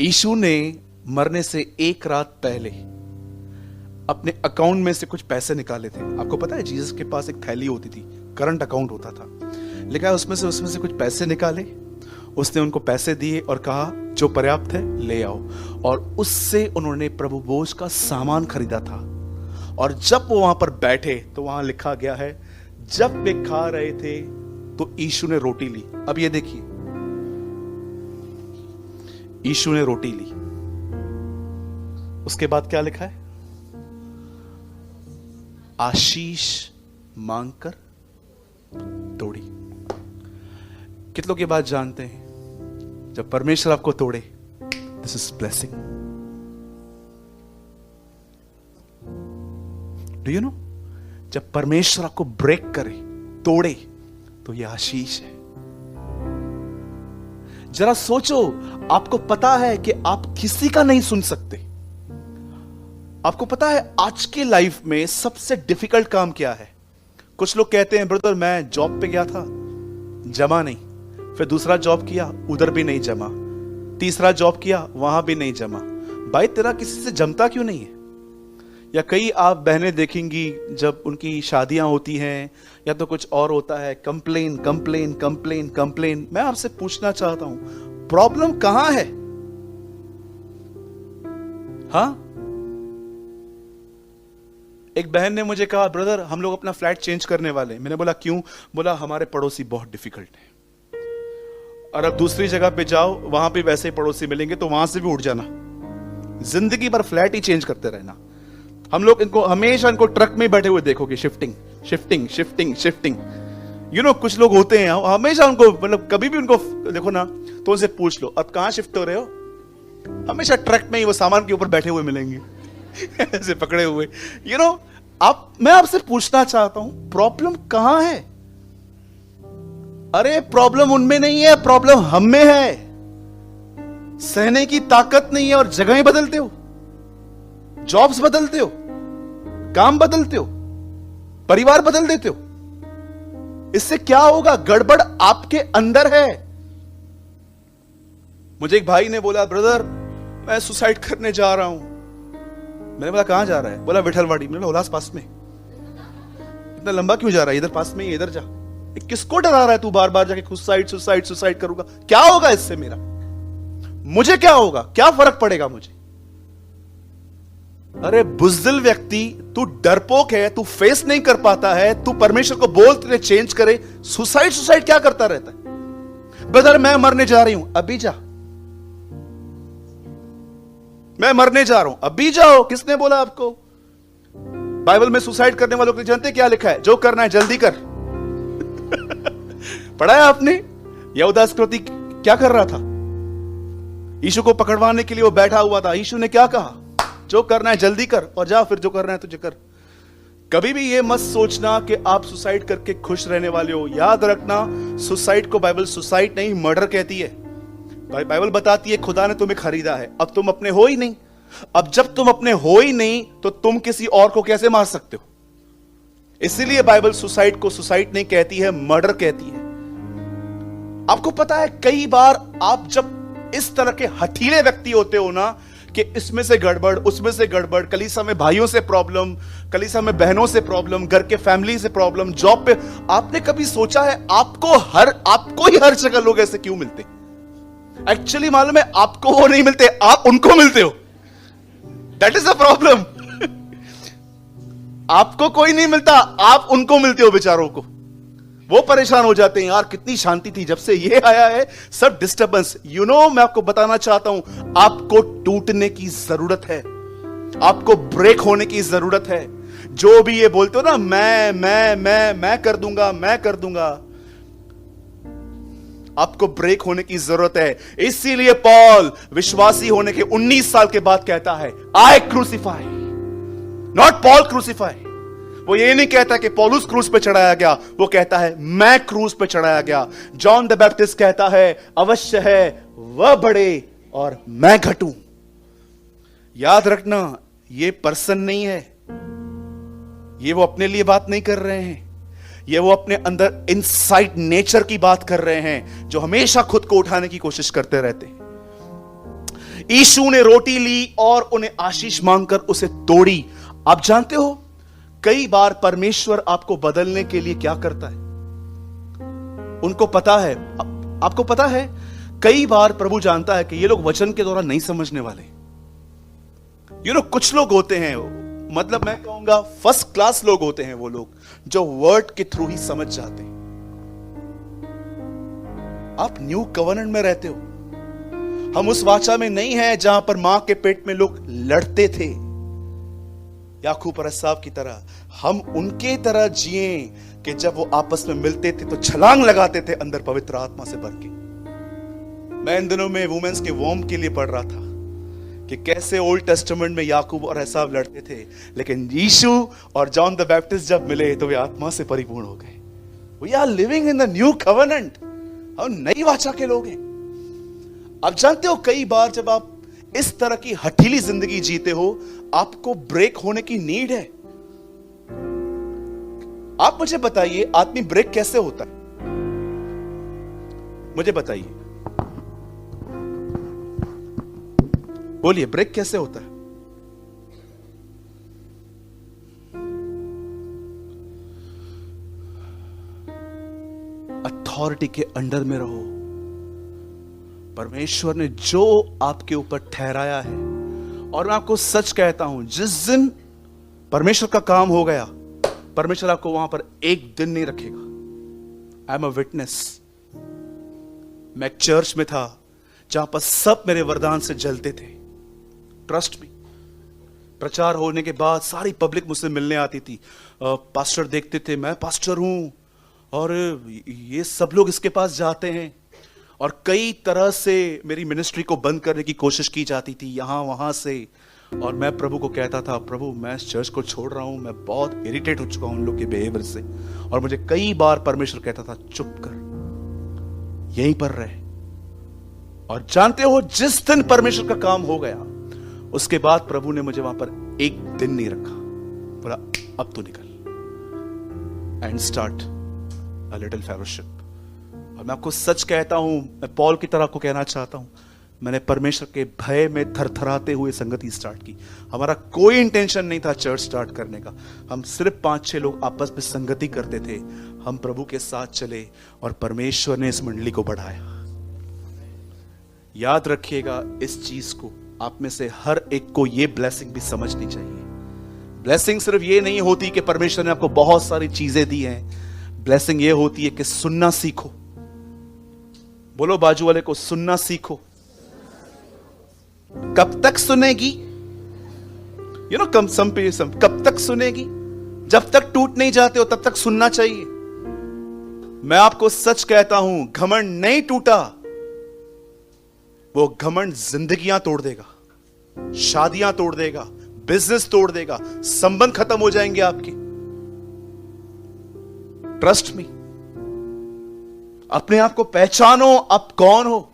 यीशु ने मरने से एक रात पहले अपने अकाउंट में से कुछ पैसे निकाले थे। आपको पता है जीसस के पास एक थैली होती थी, करंट अकाउंट होता था। लिखा है उसमें से कुछ पैसे निकाले, उसने उनको पैसे दिए और कहा जो पर्याप्त है ले आओ। और उससे उन्होंने प्रभु भोज का सामान खरीदा था। और जब वो वहां पर बैठे तो वहां लिखा गया है, जब वे खा रहे थे तो यीशु ने रोटी ली। अब ये देखिए, यीशु ने रोटी ली, उसके बाद क्या लिखा है? आशीष मांगकर तोड़ी। कितने लोग ये बात जानते हैं? जब परमेश्वर आपको तोड़े, this is blessing. Do you know, जब परमेश्वर आपको ब्रेक करे, तोड़े, तो यह आशीष है। जरा सोचो, आपको पता है कि आप किसी का नहीं सुन सकते। आपको पता है आज की लाइफ में सबसे डिफिकल्ट काम क्या है? कुछ लोग कहते हैं ब्रदर मैं जॉब पे गया था, जमा नहीं, फिर दूसरा जॉब किया, उधर भी नहीं जमा, तीसरा जॉब किया, वहां भी नहीं जमा। भाई तेरा किसी से जमता क्यों नहीं है? या कई आप बहनें देखेंगी जब उनकी शादियां होती हैं या तो कुछ और होता है, कंप्लेन कंप्लेन कंप्लेन कंप्लेन। मैं आपसे पूछना चाहता हूं, प्रॉब्लम कहां है? हाँ, एक बहन ने मुझे कहा ब्रदर हम लोग अपना फ्लैट चेंज करने वाले। मैंने बोला क्यों? बोला हमारे पड़ोसी बहुत डिफिकल्ट हैं, और अब दूसरी जगह पे जाओ वहां पे वैसे ही पड़ोसी मिलेंगे तो वहां से भी उठ जाना, जिंदगी भर फ्लैट ही चेंज करते रहना। हम लोग इनको हमेशा इनको ट्रक में बैठे हुए देखोगे, shifting shifting shifting shifting. You know कुछ लोग होते हैं हमेशा उनको, मतलब कभी भी उनको देखो ना तो उनसे पूछ लो अब कहां शिफ्ट हो रहे हो, हमेशा ट्रक में ही वो सामान के ऊपर बैठे हुए मिलेंगे ऐसे पकड़े हुए। यू नो, मैं आपसे पूछना चाहता हूं प्रॉब्लम कहां है? अरे प्रॉब्लम उनमें नहीं है, प्रॉब्लम हम में है। सहने की ताकत नहीं है और जगहें बदलते हो, जॉब्स बदलते हो, काम बदलते हो, परिवार बदल देते हो। इससे क्या होगा? गड़बड़ आपके अंदर है। मुझे एक भाई ने बोला ब्रदर मैं सुसाइड करने जा रहा हूं। मैंने बोला कहां जा रहा है? बोला विठलवाड़ी। मैंने बोला उल्लास पास में। इतना लंबा क्यों जा रहा है? इधर पास में ही, इधर जा। किसको डरा रहा है तू बार बार जाके सुसाइड सुसाइड सुसाइड करूंगा? क्या होगा इससे? मेरा मुझे क्या होगा? क्या फर्क पड़ेगा मुझे? अरे बुज़दिल व्यक्ति, तू डरपोक है, तू फेस नहीं कर पाता है, तू परमेश्वर को बोल तेरे चेंज करे, सुसाइड सुसाइड क्या करता रहता है? ब्रदर मैं मरने जा रही हूं, अभी जा। मैं मरने जा रहा हूं, अभी जाओ। किसने बोला आपको? बाइबल में सुसाइड करने वालों के जानते क्या लिखा है? जो करना है जल्दी कर पढ़ा है आपने? यहूदा इस्करियोती क्या कर रहा था? यीशु को पकड़वाने के लिए वो बैठा हुआ था। यीशु ने क्या कहा? जो करना है जल्दी कर और जा, फिर जो करना है तुझे कर। कभी भी ये मत सोचना कि आप सुसाइड करके खुश रहने वाले हो। याद रखना, सुसाइड को बाइबल सुसाइड नहीं मर्डर कहती है। बाइबल बताती है खुदा ने तुम्हें खरीदा है, अब तुम अपने हो ही नहीं। अब जब तुम अपने हो ही नहीं तो तुम किसी और को कैसे मार सकते हो? इसीलिए बाइबल सुसाइड को सुसाइड नहीं कहती है, मर्डर कहती है। आपको पता है कई बार आप जब इस तरह के हठीले व्यक्ति होते हो ना कि इसमें से गड़बड़, उसमें से गड़बड़, कलीसिया में भाइयों से प्रॉब्लम, कलीसिया में बहनों से प्रॉब्लम, घर के फैमिली से प्रॉब्लम, जॉब पे, आपने कभी सोचा है आपको ही हर जगह लोग ऐसे क्यों मिलते? एक्चुअली मालूम है आपको वो नहीं मिलते, आप उनको मिलते हो। दैट इज अ प्रॉब्लम आपको कोई नहीं मिलता, आप उनको मिलते हो बेचारों को। वो परेशान हो जाते हैं, यार कितनी शांति थी, जब से ये आया है सब डिस्टर्बेंस। यू नो, मैं आपको बताना चाहता हूं, आपको टूटने की जरूरत है, आपको ब्रेक होने की जरूरत है। जो भी ये बोलते हो ना मैं कर दूंगा, मैं कर दूंगा, आपको ब्रेक होने की जरूरत है। इसीलिए पॉल विश्वासी होने के 19 साल के बाद कहता है आई क्रूसिफाई, नॉट पॉल क्रूसिफाई। वो ये नहीं कहता कि पौलुस क्रूस पे चढ़ाया गया, वो कहता है मैं क्रूस पे चढ़ाया गया। जॉन द बैप्टिस्ट कहता है अवश्य है वह बढ़े और मैं घटूं। याद रखना, ये पर्सन नहीं है, ये वो अपने लिए बात नहीं कर रहे हैं, ये वो अपने अंदर इनसाइड नेचर की बात कर रहे हैं जो हमेशा खुद को उठाने की कोशिश करते रहते हैं। यीशु ने रोटी ली और उन्हें आशीष मांगकर उसे तोड़ी। आप जानते हो कई बार परमेश्वर आपको बदलने के लिए क्या करता है, उनको पता है, आपको पता है कई बार प्रभु जानता है कि ये लोग वचन के दौरान नहीं समझने वाले। कुछ लोग होते हैं, मतलब मैं कहूंगा फर्स्ट क्लास लोग होते हैं वो लोग जो वर्ड के थ्रू ही समझ जाते हैं। आप न्यू कवर्नेंट में रहते हो, हम उस वाचा में नहीं है जहां पर मां के पेट में लोग लड़ते थे याकूब और एसाव की तरह। हम उनके तरह जिए कि जब वो आपस में मिलते थे तो छलांग लगाते थे अंदर पवित्र आत्मा से भर के। मैं इन दिनों में वुमेन्स के वॉर्म के लिए पढ़ रहा था कि कैसे ओल्ड टेस्टामेंट में याकूब और एसाव लड़ते थे, लेकिन यीशु और जॉन द बैप्टिस्ट जब मिले तो वे आत्मा से परिपूर्ण हो गए। We are living in the new covenant, हम नई वाचा के लोग हैं। आप जानते हो कई बार जब आप इस तरह की हठीली जिंदगी जीते हो, आपको ब्रेक होने की नीड है। आप मुझे बताइए आदमी ब्रेक कैसे होता है, मुझे बताइए, बोलिए ब्रेक कैसे होता है? अथॉरिटी के अंडर में रहो। परमेश्वर ने जो आपके ऊपर ठहराया है, और मैं आपको सच कहता हूं जिस दिन परमेश्वर का काम हो गया, परमेश्वर आपको वहां पर एक दिन नहीं रखेगा। I am a witness. मैं एक चर्च में था जहां पर सब मेरे वरदान से जलते थे। ट्रस्ट मी, प्रचार होने के बाद सारी पब्लिक मुझसे मिलने आती थी। पास्टर देखते थे, मैं पास्टर हूं और ये सब लोग इसके पास जाते हैं, और कई तरह से मेरी मिनिस्ट्री को बंद करने की कोशिश की जाती थी यहां वहां से। और मैं प्रभु को कहता था, प्रभु मैं इस चर्च को छोड़ रहा हूं, मैं बहुत इरिटेट हो चुका हूं उन लोग के बिहेवियर से। और मुझे कई बार परमेश्वर कहता था चुप कर, यहीं पर रहे। और जानते हो जिस दिन परमेश्वर का काम हो गया, उसके बाद प्रभु ने मुझे वहां पर एक दिन नहीं रखा, बोला अब तो निकल and start a little fellowship. और मैं आपको सच कहता हूं, मैं पॉल की तरह आपको कहना चाहता हूं, मैंने परमेश्वर के भय में थरथराते हुए संगति स्टार्ट की। हमारा कोई इंटेंशन नहीं था चर्च स्टार्ट करने का, हम सिर्फ 5-6 लोग आपस में संगति करते थे। हम प्रभु के साथ चले और परमेश्वर ने इस मंडली को बढ़ाया। याद रखिएगा इस चीज को, आप में से हर एक को ये ब्लेसिंग भी समझनी चाहिए। ब्लेसिंग सिर्फ ये नहीं होती कि परमेश्वर ने आपको बहुत सारी चीजें दी हैं। ब्लेसिंग ये होती है कि सुनना सीखो। बोलो बाजू वाले को, सुनना सीखो। कब तक सुनेगी? कब तक सुनेगी? जब तक टूट नहीं जाते हो तब तक सुनना चाहिए। मैं आपको सच कहता हूं, घमंड नहीं टूटा, वो घमंड जिंदगियां तोड़ देगा, शादियां तोड़ देगा, बिजनेस तोड़ देगा, संबंध खत्म हो जाएंगे आपके। Trust me. अपने आप को पहचानो, आप कौन हो।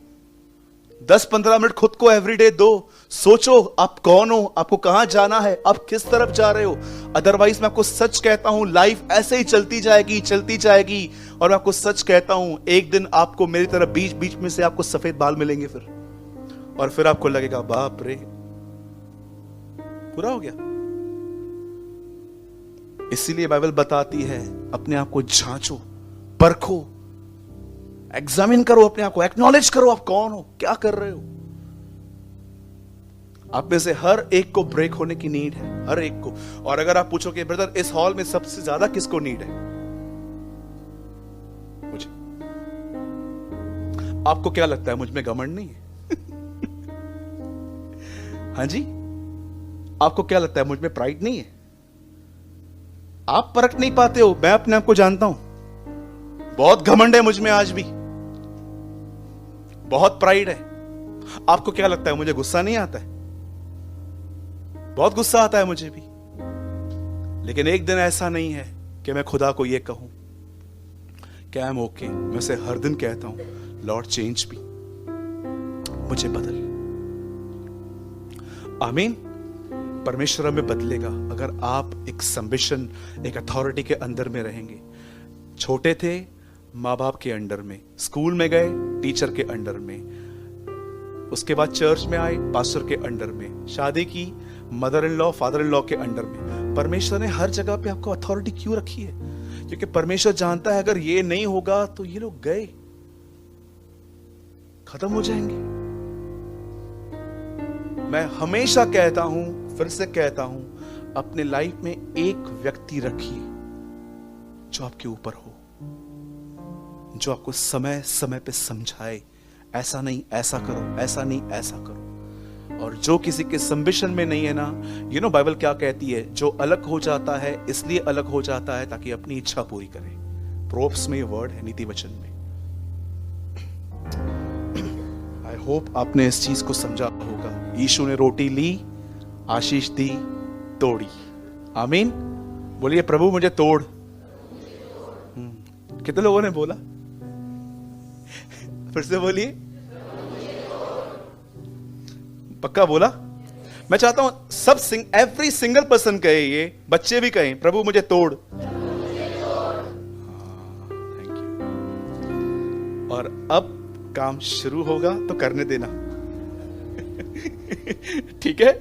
10-15 मिनट खुद को एवरीडे दो, सोचो आप कौन हो, आपको कहां जाना है, आप किस तरफ जा रहे हो। अदरवाइज मैं आपको सच कहता हूं लाइफ ऐसे ही चलती जाएगी। और मैं आपको सच कहता हूं एक दिन आपको मेरी तरह बीच बीच में से आपको सफेद बाल मिलेंगे फिर, और फिर आपको लगेगा बाप रे पूरा हो गया। इसीलिए बाइबल बताती है अपने आप को जांचो, परखो, एग्जामिन करो अपने आप को, एक्नॉलेज करो आप कौन हो, क्या कर रहे हो। आप में से हर एक को ब्रेक होने की नीड है, हर एक को। और अगर आप पूछो कि ब्रदर इस हॉल में सबसे ज्यादा किसको नीड है, मुझे। आपको क्या लगता है मुझ में घमंड नहीं है? हाँ जी, आपको क्या लगता है मुझ में प्राइड नहीं है? आप परख नहीं पाते हो, मैं अपने आप को जानता हूं। बहुत घमंड है मुझ में आज भी, बहुत प्राइड है। आपको क्या लगता है मुझे गुस्सा नहीं आता है? बहुत गुस्सा आता है मुझे भी। लेकिन एक दिन ऐसा नहीं है कि मैं खुदा को यह कहूं कि आई एम ओके। मैं उसे हर दिन कहता हूं लॉर्ड चेंज मी, मुझे बदल। आमीन। परमेश्वर हमें बदलेगा अगर आप एक संबिशन, एक अथॉरिटी के अंदर में रहेंगे। छोटे थे माँ बाप के अंडर में, स्कूल में गए टीचर के अंडर में, उसके बाद चर्च में आए, पास्टर के अंडर में शादी की, mother in law father in law के अंडर में। परमेश्वर ने हर जगह पे आपको अथॉरिटी क्यों रखी है? क्योंकि परमेश्वर जानता है अगर ये नहीं होगा तो ये लोग गए, खत्म हो जाएंगे। मैं हमेशा कहता हूं, फिर से कहता हूं, अपने लाइफ में एक व्यक्ति रखिए जो आपके ऊपर हो, जो आपको समय समय पे समझाए, ऐसा नहीं ऐसा करो, ऐसा नहीं ऐसा करो। और जो किसी के संबिशन में नहीं है ना, बाइबल क्या कहती है, जो अलग हो जाता है इसलिए अलग हो जाता है ताकि अपनी इच्छा पूरी करे। प्रोव्स में ये वर्ड है, नीति वचन में। आई होप आपने इस चीज को समझा होगा। यीशु ने रोटी ली, आशीष दी, तोड़ी। आमीन। बोलिए प्रभु मुझे तोड़। कितने लोगों ने बोला? फिर से बोलिए, पक्का बोला? मैं चाहता हूं सब एवरी सिंगल पर्सन कहे, ये बच्चे भी कहें, प्रभु मुझे तोड़। Thank you. और अब काम शुरू होगा तो करने देना। ठीक है।